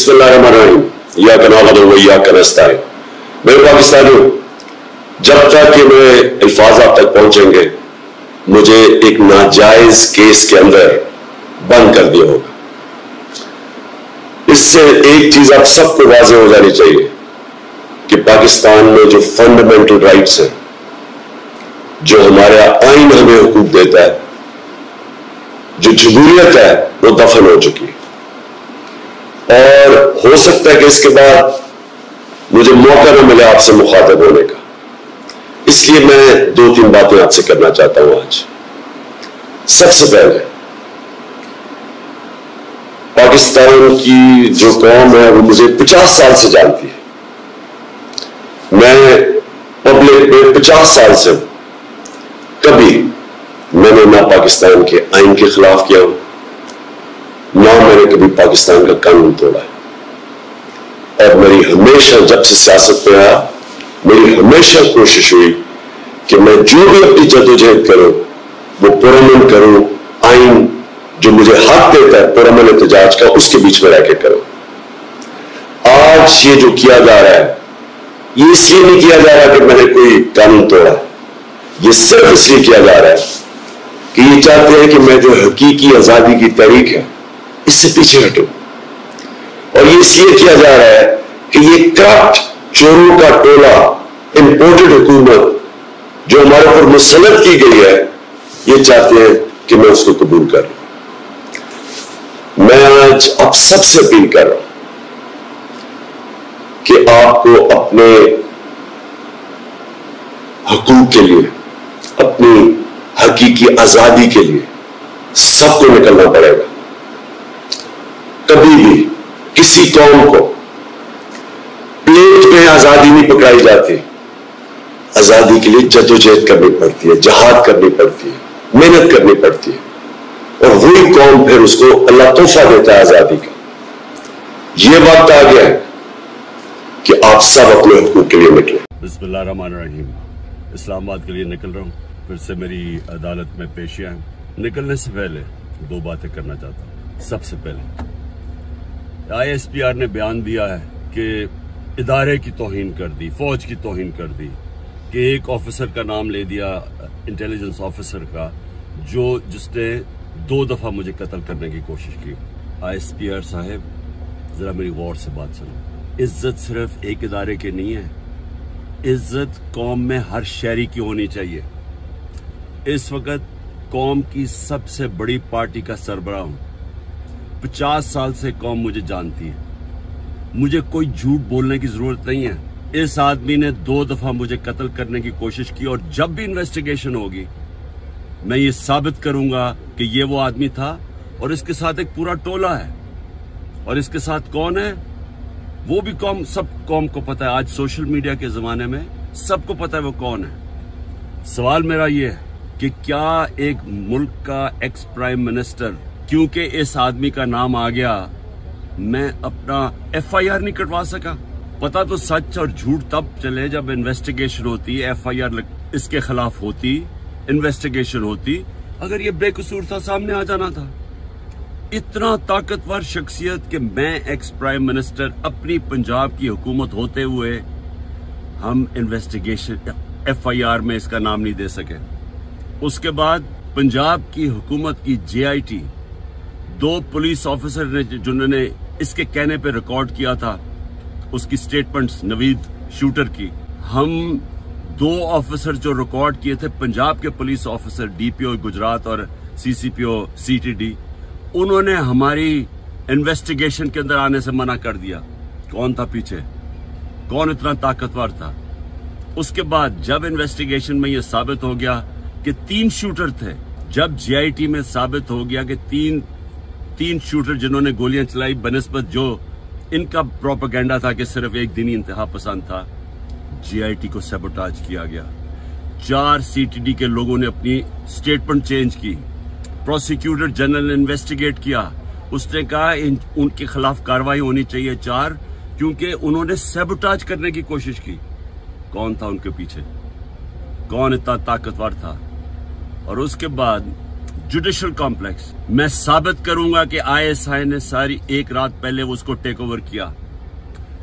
बिस्मिल्लाहिर्रहमानिर्रहीम। या कनागद या कनस्ताइन। मेरे पाकिस्तानियों, जब तक कि मेरे अल्फाज आप तक पहुंचेंगे मुझे एक नाजायज केस के अंदर बंद कर दिया होगा। इससे एक चीज आप सबको वाज़ेह हो जानी चाहिए कि पाकिस्तान में जो फंडामेंटल राइट्स हैं, जो हमारा आइन हमें हुकूक देता है, जो जमहूरियत है, वो दफन हो चुकी है। और हो सकता है कि इसके बाद मुझे मौका न मिले आपसे मुखातब होने का, इसलिए मैं 2-3 बातें आपसे करना चाहता हूं आज। सबसे पहले, पाकिस्तान की जो कौम है वो मुझे 50 साल से जानती है। मैं पब्लिक में 50 साल से हूं। कभी मैंने ना पाकिस्तान के आइन के खिलाफ किया हूं, ना मैंने कभी पाकिस्तान का कानून तोड़ा है। और मेरी हमेशा, जब से सियासत में आया, मेरी हमेशा कोशिश हुई कि मैं जो भी अपनी जद्दोजहद करूं वो पुरअमन करूं, आइन जो मुझे हक देता है पुरअमन एहतजाज का, उसके बीच में रहकर करूं। आज ये जो किया जा रहा है, ये इसलिए नहीं किया जा रहा कि मैंने कोई कानून तोड़ा, ये सिर्फ इसलिए किया जा रहा है कि ये चाहते हैं कि मैं जो हकीकी आजादी की तहरीक है इससे पीछे हटूं। और ये इसलिए किया जा रहा है कि ये करप्ट चोरों का टोला, इंपोर्टेड हुकूमत जो हमारे ऊपर मुसल्लत की गई है, ये चाहते हैं कि मैं उसको कबूल कर लूं। मैं आज आप सबसे अपील कर रहा हूं कि आपको अपने हुकूक के लिए, अपनी हकीकी आजादी के लिए सबको निकलना पड़ेगा। कभी भी किसी कौम को प्लेट में आजादी नहीं पकड़ाई जाती। आजादी के लिए जद्दोजहद करनी पड़ती है, जहाद करनी पड़ती है, मेहनत करनी पड़ती है, और वही कौम फिर उसको अल्लाह तोहफा देता है आजादी का। यह वक्त आ गया है कि आप सब अपने हुकूक के लिए निकले। बिस्मिल्लाहिर्रहमानिर्रहीम। इस्लामाबाद के लिए निकल रहा हूँ, फिर से मेरी अदालत में पेशियां हैं। निकलने से पहले 2 बातें करना चाहता हूँ। सबसे पहले, ISPR ने बयान दिया है कि इदारे की तौहीन कर दी, फौज की तौहीन कर दी, कि एक ऑफिसर का नाम ले दिया, इंटेलिजेंस ऑफिसर का, जिसने 2 दफा मुझे कत्ल करने की कोशिश की। ISPR साहब, जरा मेरी गौर से बात सुनो। इज्जत सिर्फ एक इदारे की नहीं है, इज्जत कौम में हर शहरी की होनी चाहिए। इस वक्त कौम की सबसे बड़ी पार्टी का सरबराह हूं। 50 साल से कौम मुझे जानती है, मुझे कोई झूठ बोलने की जरूरत नहीं है। इस आदमी ने 2 दफा मुझे कत्ल करने की कोशिश की, और जब भी इन्वेस्टिगेशन होगी मैं ये साबित करूंगा कि ये वो आदमी था, और इसके साथ एक पूरा टोला है। और इसके साथ कौन है वो भी सब कौम को पता है। आज सोशल मीडिया के जमाने में सबको पता है वो कौन है। सवाल मेरा ये है कि क्या एक मुल्क का एक्स प्राइम मिनिस्टर, क्योंकि इस आदमी का नाम आ गया, मैं अपना FIR नहीं कटवा सका? पता तो सच और झूठ तब चले जब इन्वेस्टिगेशन होती, FIR इसके खिलाफ होती, इन्वेस्टिगेशन होती। अगर ये बेकसूर था, सामने आ जाना था। इतना ताकतवर शख्सियत कि मैं एक्स प्राइम मिनिस्टर, अपनी पंजाब की हुकूमत होते हुए हम इन्वेस्टिगेशन FIR में इसका नाम नहीं दे सके। उसके बाद पंजाब की हुकूमत की JIT, 2 पुलिस ऑफिसर ने जिन्होंने इसके कहने पे रिकॉर्ड किया था उसकी स्टेटमेंट्स, नवीद शूटर की, हम 2 ऑफिसर जो रिकॉर्ड किए थे, पंजाब के पुलिस ऑफिसर DPO गुजरात और CCPO CTD, उन्होंने हमारी इन्वेस्टिगेशन के अंदर आने से मना कर दिया। कौन था पीछे? कौन इतना ताकतवर था? उसके बाद जब इन्वेस्टिगेशन में यह साबित हो गया कि 3 शूटर थे, जब JIT में साबित हो गया कि 3 शूटर जिन्होंने गोलियां चलाई, बनिस्बत जो इनका प्रोपेगेंडा था कि सिर्फ एक दिन ही इंतहा पसंद था, JIT को सैबोटाज किया गया। 4 CTD के लोगों ने अपनी स्टेटमेंट चेंज की। प्रोसिक्यूटर जनरल ने इन्वेस्टिगेट किया, उसने कहा उनके खिलाफ कार्रवाई होनी चाहिए 4, क्योंकि उन्होंने सैबोटाज करने की कोशिश की। कौन था उनके पीछे? कौन इतना ताकतवर था? और उसके बाद जुडिशल कॉम्प्लेक्स। मैं साबित करूंगा कि आईएसआई ने सारी एक रात पहले उसको टेक ओवर किया।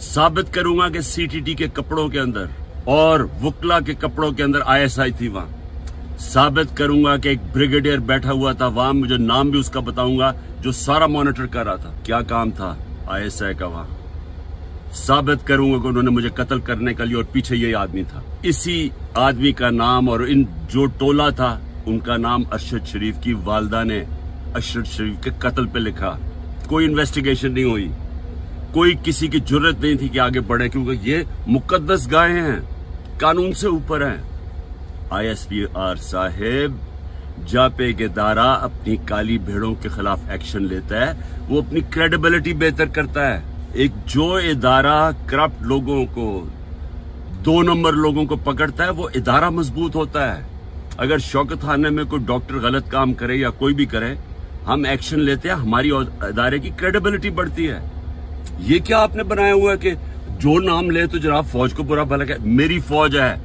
साबित करूंगा कि सीटीटी के कपड़ों के अंदर और वुकला के कपड़ों के अंदर आईएसआई थी वहां। साबित करूंगा कि एक ब्रिगेडियर बैठा हुआ था वहां, मुझे नाम भी उसका बताऊंगा, जो सारा मॉनिटर कर रहा था। क्या काम था आईएसआई का वहां? साबित करूंगा कि उन्होंने मुझे कत्ल करने के लिए, और पीछे यही आदमी था। इसी आदमी का नाम और इन जो टोला था उनका नाम अरशद शरीफ की वालदा ने अरशद शरीफ के कत्ल पे लिखा। कोई इन्वेस्टिगेशन नहीं हुई, कोई किसी की जरूरत नहीं थी कि आगे बढ़े, क्योंकि ये मुकद्दस गायें हैं, कानून से ऊपर हैं। आईएसपीआर साहेब, जब एक इदारा अपनी काली भेड़ों के खिलाफ एक्शन लेता है, वो अपनी क्रेडिबिलिटी बेहतर करता है। एक जो इदारा करप्ट लोगों को, 2 नंबर लोगों को पकड़ता है, वो इदारा मजबूत होता है। अगर शौकत खाने में कोई डॉक्टर गलत काम करे या कोई भी करे, हम एक्शन लेते हैं, हमारी इदारे की क्रेडिबिलिटी बढ़ती है। ये क्या आपने बनाया हुआ है कि जो नाम ले तो जनाब फौज को बुरा भला कहे? मेरी फौज है,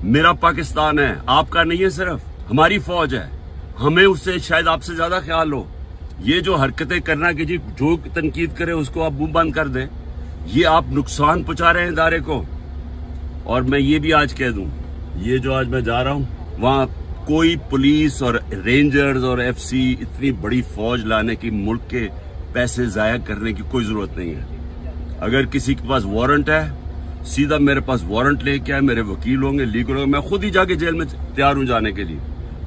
मेरा पाकिस्तान है, आपका नहीं है, सिर्फ हमारी फौज है। हमें उससे शायद आपसे ज्यादा ख्याल हो। ये जो हरकतें करना कि जी जो तनकीद करे उसको आप मुंह बंद कर दें, ये आप नुकसान पहुंचा रहे हैं इदारे को। और मैं ये भी आज कह दूं, ये जो आज मैं जा रहा हूं, वहां कोई पुलिस और रेंजर्स और एफसी इतनी बड़ी फौज लाने की, मुल्क के पैसे जाया करने की कोई जरूरत नहीं है। अगर किसी के पास वारंट है, सीधा मेरे पास वारंट लेके आए, मेरे वकील होंगे, लीगल होंगे, मैं खुद ही जाके जेल में तैयार हूं जाने के लिए।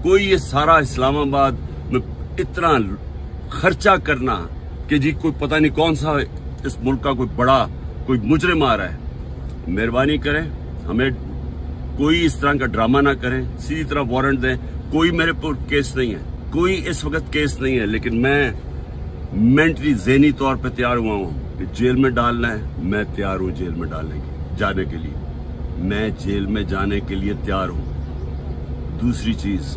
कोई ये सारा इस्लामाबाद में इतना खर्चा करना कि जी कोई पता नहीं कौन सा इस मुल्क का कोई बड़ा कोई मुजरिम आ रहा है, मेहरबानी करें, हमें कोई इस तरह का ड्रामा ना करें, सीधी तरह वारंट दें। कोई मेरे पर केस नहीं है, कोई इस वक्त केस नहीं है, लेकिन मैं मेंटली ज़हनी तौर पे तैयार हुआ हूं कि जेल में डालना है, मैं तैयार हूं जेल में जाने के लिए, मैं जेल में जाने के लिए तैयार हूं। दूसरी चीज,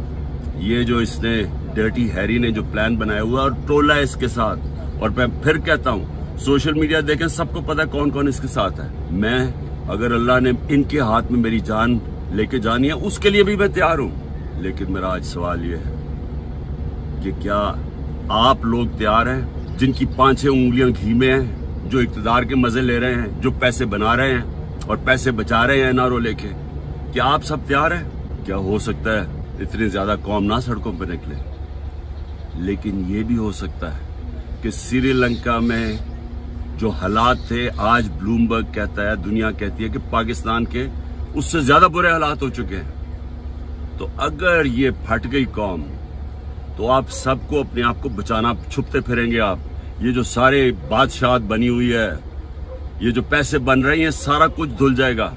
ये जो इसने डर्टी हैरी ने जो प्लान बनाया हुआ और टोला इसके साथ, और मैं फिर कहता हूं सोशल मीडिया देखें, सबको पता है कौन कौन इसके साथ है। मैं, अगर अल्लाह ने इनके हाथ में मेरी जान लेके जानी है, उसके लिए भी मैं तैयार हूं। लेकिन मेरा आज सवाल ये है कि क्या आप लोग तैयार हैं, जिनकी 5-6 उंगलियां घी में हैं, जो इक्तदार के मजे ले रहे हैं, जो पैसे बना रहे हैं और पैसे बचा रहे हैं एनआरओ लेके, क्या आप सब तैयार हैं? क्या हो सकता है इतनी ज्यादा कौम ना सड़कों पर निकले, लेकिन ये भी हो सकता है कि श्रीलंका में जो हालात थे, आज ब्लूमबर्ग कहता है, दुनिया कहती है कि पाकिस्तान के उससे ज्यादा बुरे हालात हो चुके हैं। तो अगर ये फट गई कौम, तो आप सबको अपने आप को बचाना, छुपते फिरेंगे आप। ये जो सारे बादशाहत बनी हुई है, ये जो पैसे बन रही हैं, सारा कुछ धुल जाएगा।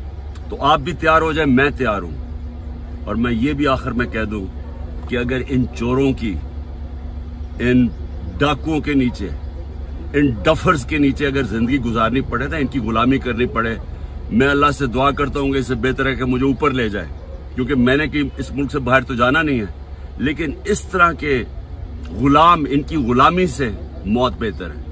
तो आप भी तैयार हो जाए, मैं तैयार हूं। और मैं ये भी आखिर में कह दूं कि अगर इन चोरों की, इन डाकुओं के नीचे, इन डफर्स के नीचे अगर जिंदगी गुजारनी पड़े ना, इनकी गुलामी करनी पड़े, मैं अल्लाह से दुआ करता हूँ कि इससे बेहतर है कि मुझे ऊपर ले जाए, क्योंकि मैंने कि इस मुल्क से बाहर तो जाना नहीं है, लेकिन इस तरह के गुलाम, इनकी गुलामी से मौत बेहतर है।